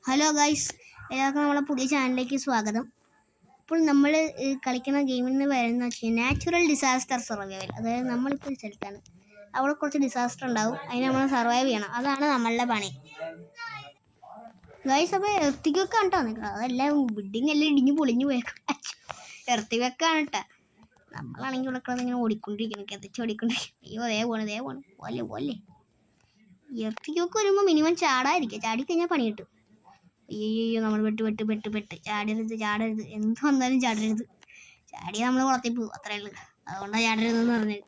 Hello guys, എല്ലാവർക്കും നമ്മളെ പുതിയ ചാനലിലേക്ക് സ്വാഗതം. ഇപ്പോൾ നമ്മൾ കളിക്കുന്ന ഗെയിമിന് വരുന്ന നാച്ചുറൽ ഡിസാസ്റ്റർ സർവൈവൽ. അതായത് നമ്മളിപ്പോൾ ഒരു സ്ഥലത്താണ്, അവിടെ കുറച്ച് ഡിസാസ്റ്റർ ഉണ്ടാവും, അതിന് നമ്മൾ സർവൈവ് ചെയ്യണം. അതാണ് നമ്മളുടെ പണി ഗൈസ്. അപ്പോൾ എർത്തിക്കൊക്കെ കണ്ടോ നിൽക്കണം, അതെല്ലാം ബിൽഡിംഗ് എല്ലാം ഇടിഞ്ഞ് പൊളിഞ്ഞു പോയേക്കാം. എർത്തിക്കൊക്കെയാണ് കേട്ടോ. നമ്മളാണെങ്കിൽ ഇവിടെ കിടന്ന് ഇങ്ങനെ ഓടിക്കൊണ്ടിരിക്കണം, കിതച്ച് ഓടിക്കൊണ്ടിരിക്കും. അയ്യോ അതേ പോണ് പോലെ എർത്തിക്കൊക്കെ വരുമ്പോൾ മിനിമം ചാടാതിരിക്കുക, ചാടിക്കഴിഞ്ഞാൽ പണി കിട്ടും. അയ്യോ നമ്മൾ വെട്ട് ചാടരുത് എന്ത് വന്നാലും ചാടരുത്. ചാടിയാൽ നമ്മൾ കുളത്തിൽ പോകും, അത്രേ ഉള്ളൂ. അതുകൊണ്ടാണ് ചാടരുതെന്ന് പറഞ്ഞത്.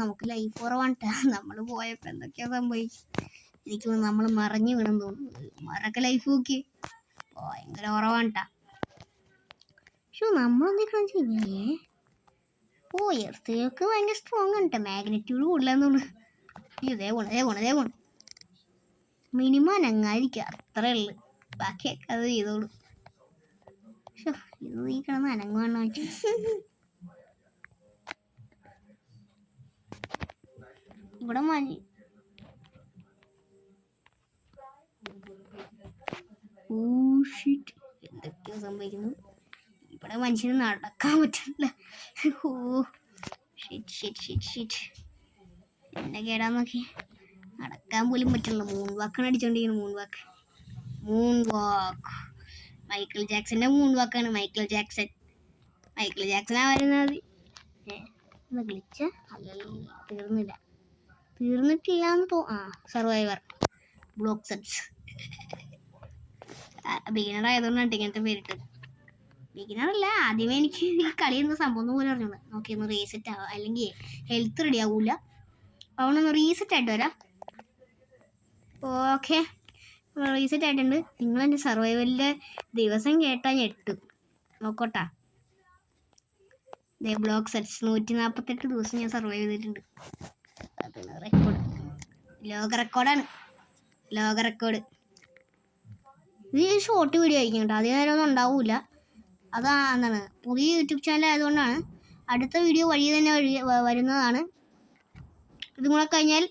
നമുക്ക് ലൈഫ് കുറവാണ്. നമ്മൾ പോയപ്പോൾ എന്തൊക്കെയാ സംഭവിച്ചു. എനിക്ക് നമ്മൾ മറിഞ്ഞു വീണെന്ന് തോന്നുന്നു. മരൊക്കെ ലൈഫ് നോക്കി ഭയങ്കര കുറവാണ്. പക്ഷെ നമ്മളെന്തൊക്കെ എർത്തേക്ക് ഭയങ്കര സ്ട്രോങ് ആണ്. മാഗ്നറ്റ്യൂഡ് കൂടുതലാന്ന് തോന്നുന്നു. ഇതേ പോണ് മിനിമം അനങ്ങാതിരിക്കുക, അത്രേ ഉള്ളു. ബാക്കിയൊക്കെ അത് ചെയ്തോളൂ. ഇത് ഈ കിടന്ന് അനങ്ങുവാണ് വെച്ചു. ഇവിടെ എന്തൊക്കെയോ സംഭവിക്കുന്നു. ഇവിടെ മനുഷ്യന് നടക്കാൻ പറ്റില്ല. എന്നെ കേടാൻ നോക്കി നടക്കാൻ പോലും പറ്റില്ല. മൂൺ വാക്കാണ് അടിച്ചോണ്ടിരിക്കുന്നത്. മൂൺ വാക്ക് മൈക്കിൾ ജാക്സന്റെ മൂൺ വാക്കാണ്. മൈക്കിൾ ജാക്സനാ വരുന്നത്. ഗ്ലിച്ച തീർന്നിട്ടില്ലാന്ന് സർവൈവർ ബ്ലോക്ക് സെറ്റ്സ്. ബിഗിനർ ആയതുകൊണ്ടാണ് ഇങ്ങനത്തെ പേരിട്ട്. ബിഗിനറല്ല, ആദ്യമേ എനിക്ക് ഈ കളി എന്ന സംഭവം പോലും അറിഞ്ഞോളൂ. നോക്കി ഒന്ന് റീസെറ്റ് ആവാം, അല്ലെങ്കിൽ ഹെൽത്ത് റെഡി ആവൂല. അതുകൊണ്ടൊന്ന് റീസെറ്റ് ആയിട്ട് വരാം. ഓക്കെ, റീസെറ്റ് ആയിട്ടുണ്ട്. നിങ്ങളെൻ്റെ സർവൈവലിൻ്റെ ദിവസം കേട്ടാൽ ഞെട്ടും. നോക്കോട്ടാ, ബ്ലോക്ക് സെറ്റ്സ് 148 ദിവസം ഞാൻ സർവൈവ് ചെയ്തിട്ടുണ്ട്. അതാണ് റെക്കോർഡ്, ലോക റെക്കോർഡ്. ഇത് ഷോർട്ട് വീഡിയോ ആയിരിക്കും കേട്ടോ, അധികം നേരം ഒന്നും ഉണ്ടാവില്ല. എന്താണ് പുതിയ യൂട്യൂബ് ചാനൽ ആയതുകൊണ്ടാണ്. അടുത്ത വീഡിയോ വഴി തന്നെ വരുന്നതാണ്. ഇതും കൂടെ കഴിഞ്ഞാൽ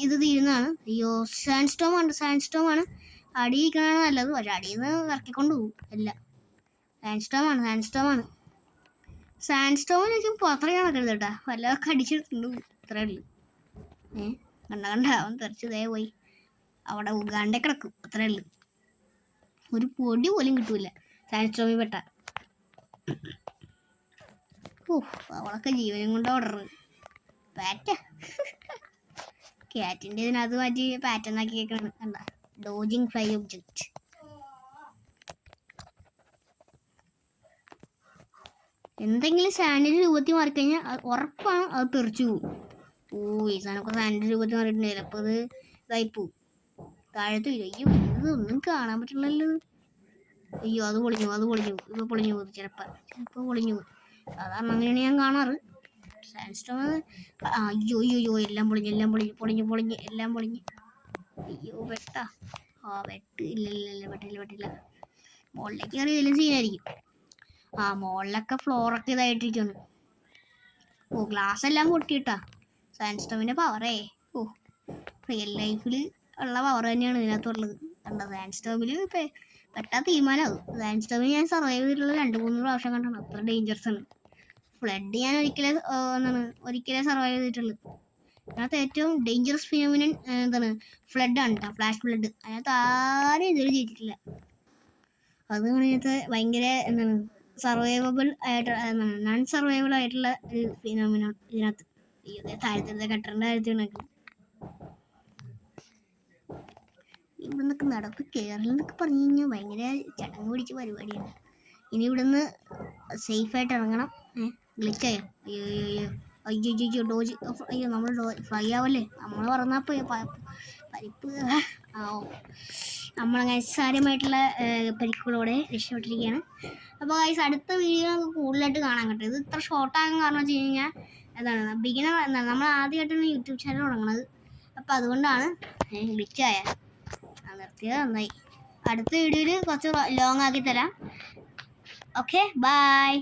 ഇത് തീരുന്നതാണ്. അയ്യോ സാൻഡ് സ്റ്റോം ആണ് അടിയിക്കണതാണ് നല്ലത്. പക്ഷെ അടിയിൽ നിന്ന് ഇറക്കിക്കൊണ്ട് പോകും എല്ലാം. സാൻഡ് സ്റ്റോമിന് ശരിക്കും പുറത്തേക്ക് നടക്കരുത് കേട്ടാ, വല്ലതൊക്കെ അടിച്ചെടുത്തുണ്ട്. ഇത്രേ ഉള്ളു. കണ്ട അവൻ തെറിച്ചതേ പോയി അവിടെ ഉഗാണ്ടെ കിടക്കും. അത്രേ ഉള്ളു. ഒരു പൊടി പോലും കിട്ടൂല സാൻഡ് സ്റ്റോമിൽ പെട്ട. അവളൊക്കെ ജീവനും കൊണ്ട് ഓർഡർ ക്യാറ്റിൻ്റെ ഇതിനകത്ത് മാറ്റി പാറ്റേൺ ആക്കി കേൾക്കണം. കണ്ട, ഡോജിങ് ഫ്ലൈ ഒബ്ജക്റ്റ്. എന്തെങ്കിലും സാൻഡിൻ്റെ രൂപത്തിൽ മാറിക്കഴിഞ്ഞാൽ ഉറപ്പാണ് അത് തെറിച്ചു പോകും. ഈ സാധനമൊക്കെ സാൻഡിൻ്റെ രൂപത്തിൽ മാറിയിട്ടുണ്ട്. ചിലപ്പോൾ അത് ഇതായിപ്പോവും, താഴത്ത് വരും. അയ്യോ ഇതൊന്നും കാണാൻ പറ്റില്ലല്ലോ. അയ്യോ അത് പൊളിഞ്ഞു ഇപ്പോൾ പൊളിഞ്ഞു പോകും. ചിലപ്പോൾ പൊളിഞ്ഞു പോകും. സാധാരണ അങ്ങനെയാണ് ഞാൻ കാണാറ്. അയ്യോ എല്ലാം പൊളിഞ്ഞ്. അയ്യോ വെട്ടില്ല. മുകളിലേക്ക് കയറിയതിലും സീനായിരിക്കും. മുകളിലൊക്കെ ഫ്ലോറൊക്കെ ഇതായിട്ടിരിക്കുന്നു. ഗ്ലാസ് എല്ലാം പൊട്ടിയിട്ടാ. സാൻഡ് സ്റ്റോമിൻ്റെ പവറേ റിയൽ ലൈഫിൽ ഉള്ള പവർ തന്നെയാണ് ഇതിനകത്തുള്ളത്. കണ്ടോ, സാൻഡ് സ്റ്റോമിൽ പെട്ടാ തീരുമാനമാകും. സാൻഡ് സ്റ്റോമിൽ ഞാൻ സർവൈവ് ചെയ്തിട്ടുള്ള 2-3 പ്രാവശ്യം കണ്ടാണ്. അത്ര ഡേഞ്ചറസ് ആണ്. ഫ്ലഡ് ഞാൻ ഒരിക്കലേ സർവൈവ് ചെയ്തിട്ടുള്ളൂ. അതിനകത്ത് ഏറ്റവും ഡേഞ്ചറസ് ഫിനോമിനൻ ഫ്ലഡാണ് കേട്ടോ, ഫ്ലാഷ് ഫ്ലഡ്. അതിനകത്ത് ആരും ഇതുവരെ ചെയ്തിട്ടില്ല. അതാണ് ഇതിനകത്ത് ഭയങ്കര സർവൈവബിൾ ആയിട്ട് നോൺ സർവൈവബിൾ ആയിട്ടുള്ള ഒരു ഫിനോമിനാണ് ഇതിനകത്ത്. താഴത്തെ കട്ടറിൻ്റെ കാര്യത്തിൽ ഇവിടെ നിന്നൊക്കെ നടപ്പ് കയറലെന്നൊക്കെ പറഞ്ഞു കഴിഞ്ഞാൽ ഭയങ്കര ചടങ്ങ് പിടിച്ച പരിപാടിയാണ്. ഇനി ഇവിടുന്ന് സേഫായിട്ട് ഇറങ്ങണം. ഗ്ലിച്ചായോ? അയ്യോ ഡോജ്. അയ്യോ നമ്മൾ ഫ്ലൈ ആവല്ലേ, നമ്മൾ പറഞ്ഞപ്പോൾ പരിപ്പ്. നമ്മളങ്ങനെ നിസ്സാരമായിട്ടുള്ള പരിക്കുകളോടെ രക്ഷപ്പെട്ടിരിക്കുകയാണ്. അപ്പോൾ ഗൈസ്, അടുത്ത വീഡിയോ നമുക്ക് കൂടുതലായിട്ട് കാണാൻ കേട്ടോ. ഇത് ഇത്ര ഷോർട്ടാകാൻ കാരണം വെച്ച് കഴിഞ്ഞാൽ ബിഗിനർ നമ്മൾ ആദ്യമായിട്ടാണ് യൂട്യൂബ് ചാനൽ തുടങ്ങുന്നത്. അപ്പോൾ അതുകൊണ്ടാണ് ഗ്ലിച്ചായ നിർത്തിയത്. നന്നായി. അടുത്ത വീഡിയോയിൽ കുറച്ച് ലോങ് ആക്കി തരാം. Okay, by.